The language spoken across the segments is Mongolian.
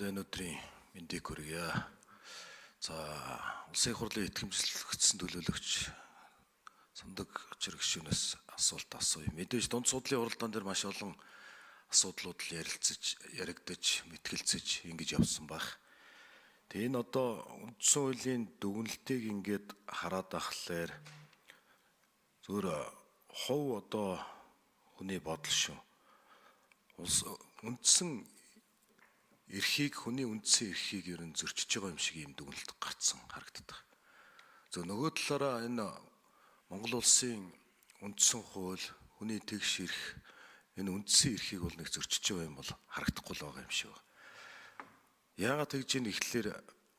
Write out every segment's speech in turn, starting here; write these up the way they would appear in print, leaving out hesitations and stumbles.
Сандын өдрийн мэндийг хүргье. За, улсын их хурлын итгэмжлэгдсэн төлөөлөгч Сандаг Учир гишүүнээс асуулт асууя. Мэдээж дунд судлалын уралдаан дээр маш олон асуудлууд яригдаж, мэтгэлцэж ингэж явсан баг. Тэгээ энэ одоо үндсэн хуулийн дүгнэлтийг ингээд хараад ахлаар зөвөр хов одоо хүний бодол шүү. Үндсэн эрхийг, хүний үндсэн эрхийг ер нь зөрчиж байгаа юм шиг юм дүгнэлт гарцсан харагддаг. За нөгөө талаараа энэ Монгол улсын үндсэн хууль, хүний тэгш эрх, энэ үндсэн эрхийг бол нэг зөрчиж байгаа юм бол харагдахгүй л байгаа юм шиг байна. Яагаад тэгж ийм ихлээр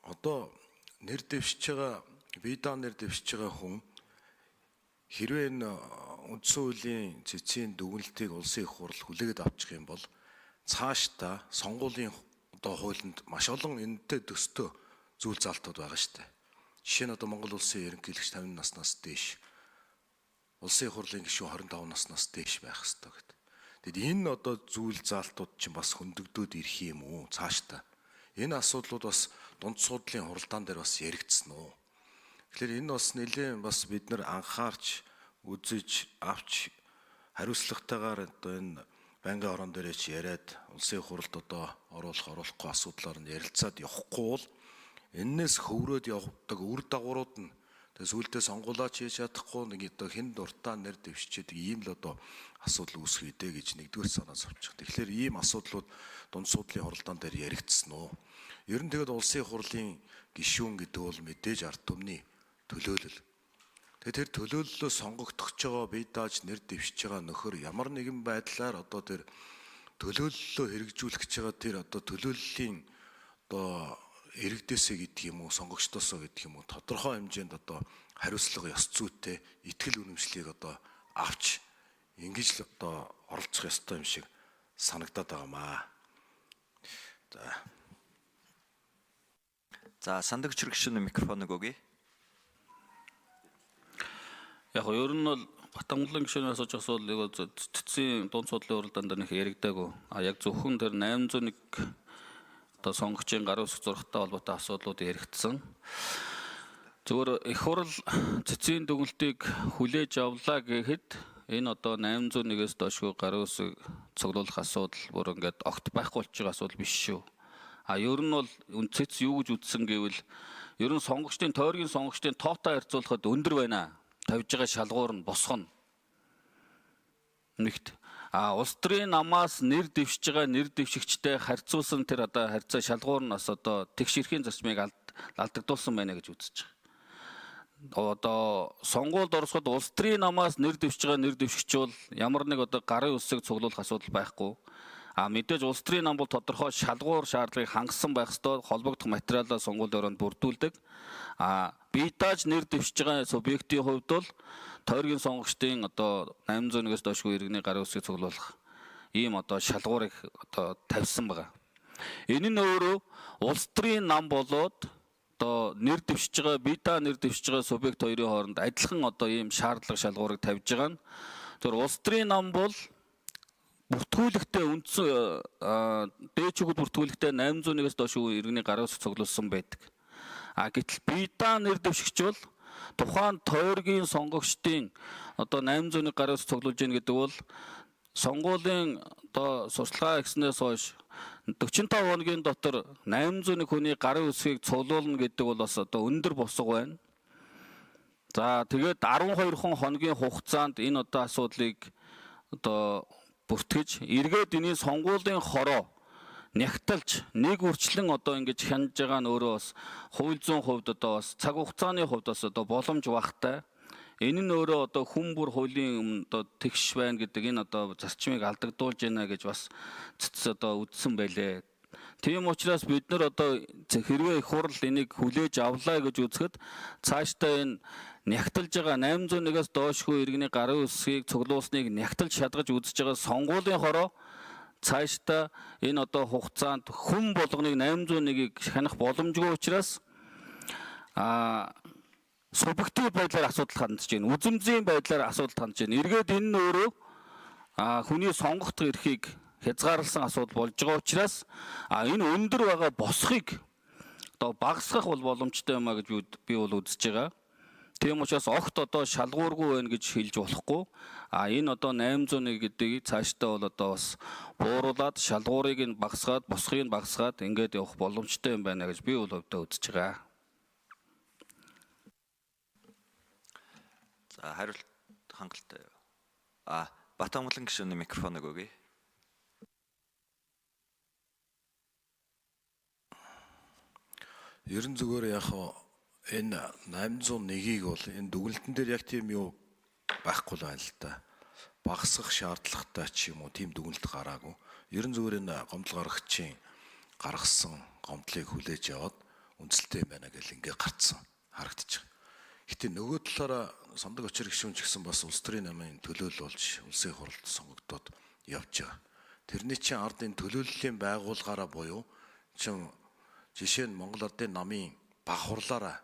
одоо нэр дэвшиж байгаа, бие даан нэр дэвшиж байгаа хүн хэрвээ энэ үндсэн хуулийн цэцгийн дүгнэлтийг улсын их хурл хүлээгээд авчих юм бол цаашдаа сонгуулийн одоо хуулинд маш олон энэтэй төстэй зүйл залтууд байгаа шүү дээ. Жишээ нь одоо Монгол улсын ерөнхийлөгч 50 наснаас дээш, улсын их хурлын гишүүн 25 наснаас дээш байх ёстой гэдэг. Тэгэд энэ одоо зүйл залтууд чинь бас хөндөгдөөд ирэх юм уу цаашдаа? Энэ асуудлууд бас дунд судлалын хуралдаан дээр бас яригдсан уу? Тэгэхээр энэ бас нэлээд бас бид нар анхаарч үзэж авч хариуцлагатайгаар одоо энэ банкны орон дээрээ ч яриад улсын их хуралд одоо оруулахгүй асуудлаар нь ярилцаад явахгүй бол энээс хөврөөд явдаг үр дагаврууд нь сүүлдээ сонгуулаач хийж чадахгүй нэг одоо хэн дуртай нэр дэвшчихэд ийм л одоо асуудал үүсэх үедээ гэж нэгдүгээр санаа зовчих. Тэгэхээр ийм асуудлууд дунд судлалын хуралдаан дээр яригдсан уу? Ер нь тэгээд улсын их хурлын гишүүн гэдэг бол мэдээж ард түмний төлөөлөл. Тэгээд тэр төлөөллөө сонгогдох байгаа бие дааж нэр дэвшиж байгаа нөхөр ямар нэгэн байдлаар одоо тэр төлөөллөө хэрэгжүүлэх гэж байгаа тэр одоо төлөөллийн одоо иргэдээсээ гэдэг юм уу, сонгогчдоосоо гэдэг юм уу, тодорхой хэмжээнд одоо хариуцлага ёс зүйтэй итгэл үнэмшлийг одоо авч ингэж л одоо оролцох ёстой юм шиг санагдаад байгаамаа. За Сандаг Учир гишүүний микрофоныг өгье. Яг ер нь бол Батмонголын гишүүнээс асууж асуулыг цэцгийн дунд судлалын уралдаан дээр нэг яригдаагүй. Яг зөвхөн тэр 801 одоо сонгогчийн гарын үсэг зурагтай холбоотой асуудлууд яригдсан. Зөвхөн их хурл цэцгийн дүгнэлтийг хүлээж авлаа гэхэд энэ одоо 801-ээс доошгүй гарын үсэг цуглуулах асуудал бүр ингээд огт байхгүй болж байгаа асуудал биш шүү. Ер нь бол цэц юу гэж үздсэн гэвэл ер нь сонгогчдын тойргийн сонгогчдын тоотой харьцуулахад өндөр байна. Тавьж байгаа шалгуур нь босгоно. Нэгт улс төрийн намаас нэр дэвшиж байгаа нэр дэвшигчтэй харьцуулсан тэр одоо харьцаа шалгуур нь бас одоо тэгш эрхийн зарчмыг алдагдуулсан байна гэж үзэж байгаа. Одоо сонгуульд орсоход улс төрийн намаас нэр дэвшиж байгаа нэр дэвшигч бол ямар нэг одоо гарын үсэг цуглуулах асуудал байхгүй. Мэдээж улс төрийн нам бол тодорхой шалгуур шаардлагыг хангасан байх ёстой, холбогдох материалаа сонгуулийн өрөөнд бүрдүүлдэг. Бие дааж нэр дэвшиж байгаа субъектийн хувьд бол тойргийн сонгогчдын одоо 801-ээс доошгүй иргэний гарын үсгийг цуглуулах ийм одоо шалгуурыг одоо тавьсан байгаа. Энэ нь өөрөө улс төрийн нам болоод одоо нэр дэвшиж байгаа, бие даа нэр дэвшиж байгаа субъект хоёрын хооронд адилхан одоо ийм шаардлага шалгуурыг тавьж байгаа нь тэр улс төрийн нам бол бүртгүүлэгтээ үндсэн дээчүүд бүртгүүлэгтээ 801-ээс доошгүй иргэний гарын үсэг цуглуулсан байдаг. Гэтэл бие даа нэр дэвшигч бол тухайн тойргийн сонгогчдын одоо 801 гарын үсэг цуглуулж гин гэдэг бол сонгуулийн одоо сурталчилгаа хийснээс хойш 45 хоногийн дотор 801 хүний гарын үсгийг цуглуулна гэдэг бол бас одоо өндөр босго байна. За тэгээд 12 хоногийн хугацаанд энэ одоо асуудлыг одоо бүртгэж эргээд энэ сонгуулийн хороо нягталж нэг үрчлэн одоо ингэж хянаж байгаа нь өөрөө бас хууль зүйн хувьд одоо бас цаг хугацааны хувьд бас одоо боломж багтай. Энэ нь өөрөө одоо хүн бүр хуулийн одоо тэгш байна гэдэг энэ одоо зарчмыг алдагдуулж байна гэж бас цэц одоо үздсэн байлээ. Тийм учраас бид нар одоо хэрвээ их хурл энийг хүлээж авлаа гэж үзэхэд цаашдаа энэ нягталж байгаа 801-ээс доошгүй иргэний гарын үсгийг цуглуулсныг нягталж шалгаж үзэж байгаа сонгуулийн хороо цаашдаа энэ одоо хугацаанд хүн болгоныг 801-ийг хянах боломжгүй учраас субъектив байдлаар асуудал хандж байна. Үзэмзийн байдлаар асуудал хандж байна. Эргээд энэ нь өөрөө хүний сонгох эрхийг хязгаарласан асуудал болж байгаа учраас энэ өндөр байгаа босхийг одоо багасгах бол боломжтой юм а гэж би бол үзэж байгаа. Тийм учраас огт одоо шалгуургүй байна гэж хэлж болохгүй. Энэ одоо 801 гэдгийг цаашдаа бол одоо бас бууруулад шалгуурыг нь багасгаад, босхийг нь багасгаад ингээд явах боломжтой юм байна гэж би бол өвдөө үзэж байгаа. За хариулт хангалттай. Батамглан гишүүний микрофоныг өгье. Ерөн зүгээр яг энэ 801-ийг бол энэ дүгнэлтэн дээр яг тийм юу байхгүй л байна л да. Багасгах шаардлагатай ч юм уу тийм дүгнэлт гараагүй. Ерөн зүгээр энэ гомдол гаргагчийн гаргасан гомдлыг хүлээж аваад үндэслэлтэй байна гэж ингээ гарцсан харагдаж байгаа. Гэтэ нөгөө талаараа Сандаг Очир гишүүн ч гэсэн бас улс төрийн намын төлөөлөл болж улсын хурлд сонгогдоод явж байгаа. Тэрний чинь ардын төлөөллийн байгууллагаараа буюу чин жишээ нь Монгол Ардын намын баг хурлаараа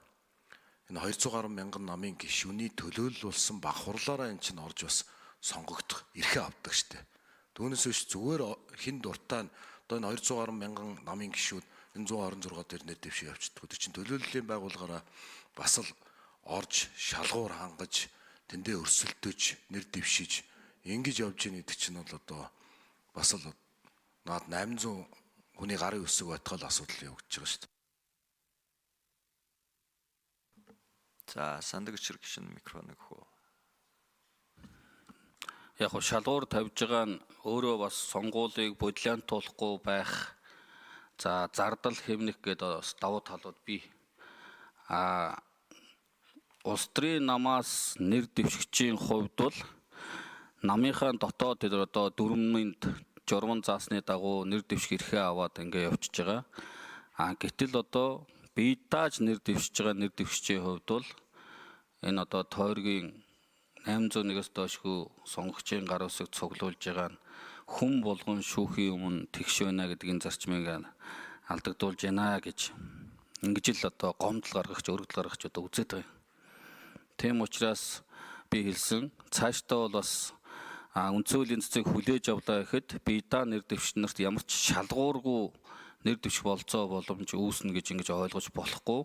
энэ 200 гаруй мянган намын гишүүний төлөөлөл болсон баг хурлаараа энэ чинь орж бас сонгогдох эрхээ авдаг штэ. Түүнээс биш зүгээр хин дуртай нь одоо энэ 200 гаруй мянган намын гишүүд энэ 126 дээр нэр дэвшиж явчихдаг. Тэр чинь төлөөллийн байгууллагаараа бас л орж шалгуур хангаж тэндээ өрсөлдөж нэр дэвшиж ингэж явж ийн гэдэг чинь бол одоо бас л наад 800 хүний гарын өсөг байтгал асуудал явагдаж байгаа шүү дээ. За Сандаг Очир гишүүний микрофоныг өгөө. Яг нь шалгуур тавьж байгаа нь өөрөө бас сонгуулийг бодлиантуулахгүй байх. За зардал хэмнэх гэдэг бас давуу талууд бий. Улс төрийн намаас нэр дэвшигчийн хувьд бол намынхаа дотоод тэр одоо дүрмэнд журман заасны дагуу нэр дэвших эрхээ аваад ингээ явчихж байгаа. Гэтэл одоо бие дааж нэр дэвшиж байгаа нэр дэвшигчийн хувьд бол энэ одоо тойргийн 801-ээс доошгүй сонгогчийн гар үсэг цуглуулж байгаа нь хүн болгон шүүхийн өмнө тэгш байна гэдгийн зарчмыг алдагдуулж байна гэж ингэж л одоо гомдол гаргагч, өргөдөл гаргагч одоо үзээд байгаа. Тийм учраас би хэлсэн цаашдаа бол бас үндсэн хуулийн цэцгийг хүлээж авлаа гэхэд бие даа нэр дэвшигч нарт ямар ч шалгуургүй нэр дэвших болцоо боломж үүснэ гэж ингэж ойлгож болохгүй.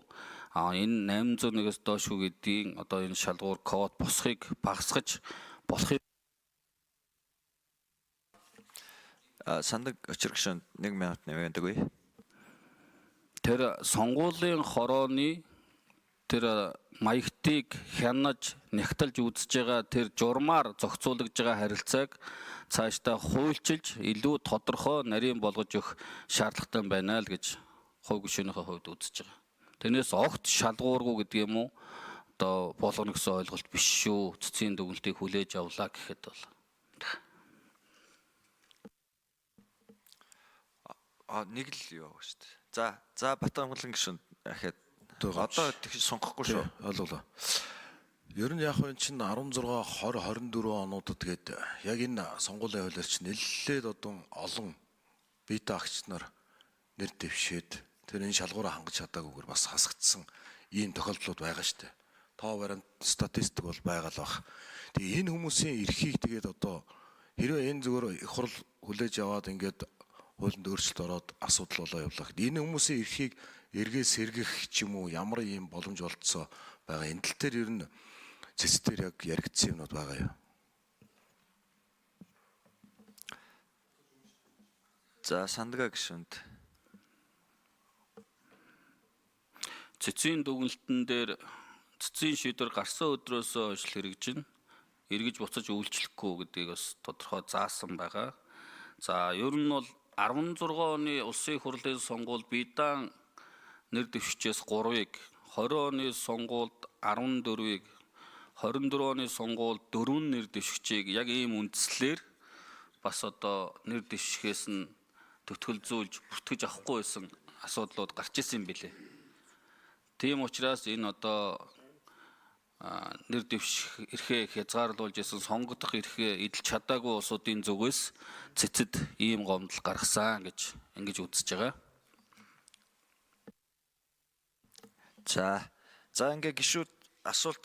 Энэ 801-ээс доошгүй гэдгийн одоо энэ шалгуур код босхийг багасгаж болохыг Сандаг Очир гишүүн 1 минут нэмээд өгье. Тэр сонгуулийн хорооны тэр маягтыг хянаж нягтлж үзэж байгаа тэр журмаар зохицуулж байгаа харилцааг цаашдаа хуульчилж илүү тодорхой нарийн болгож өгөх шаардлагатай байна л гэж хувь гишүүнийхээ хувьд үзэж байгаа. Тэрнээс огт шалгуургүй гэдэг юм уу одоо болгоно гэсэн ойлголт биш шүү. Цэцгийн дүгнэлтийг хүлээж авлаа гэхэд бол нэг л юу шүү дээ. За Батамглан гишүүн дахиад одоо сонгохгүй шүү. Ойлголоо. Ер нь яг энэ чинь 16, 20, 24 онуудад гээд яг энэ сонгуулийн хуулиар чинь нэлээд одоо олон бие даагч нар нэр дэвшээд тэр энэ шалгуураа хангаж чадаагүйгээр бас хасагдсан ийм тохиолдлууд байгаа шүү дээ. Тоо вариант статистик бол байгаа л баг. Тэгээ энэ хүмүүсийн эрхийг тэгээд одоо хэрвээ энэ зүгээр их хурл хүлээж аваад ингээд хуулинд өөрчлөлт ороод асуудал болоо явлаа. Энэ хүмүүсийн эрхийг эргээ сэргэх ч юм уу ямар ийм боломж олдсоо байгаа. Энэ тал дээр ер нь цэцтэр яг яригдсан юмнууд байгаа юу? За Сандгаа гишүүнд. Цэцгийн дүгнэлтэн дээр цэцгийн шийдвэр гарсан өдрөөс хойш хэрэгжин эргэж буцаж үйлчлэхгүй гэдгийг бас тодорхой заасан байгаа. За ер нь бол 16 оны улсын хурлын сонгуульд биедан нэр дэвшигчээс 3-ыг, 20 оны сонгуульд 14-ыг, 24 оны сонгуульд 4 нэр дэвшигчийг яг ийм үндслээр бас одоо нэр дэвшихээс нь төтгөлзүүлж бүртгэж авахгүй байсан асуудлууд гарч ирсэн юм билээ. Тийм учраас энэ одоо нэр дэвших эрхээ хязгаарлуулж исэн сонгогдох эрхээ эдэлж чадаагүй улсуудын зүгээс цэцэд ийм гомдол гаргасан гэж ингэж үзэж байгаа. За ингээ гишүүд асуулт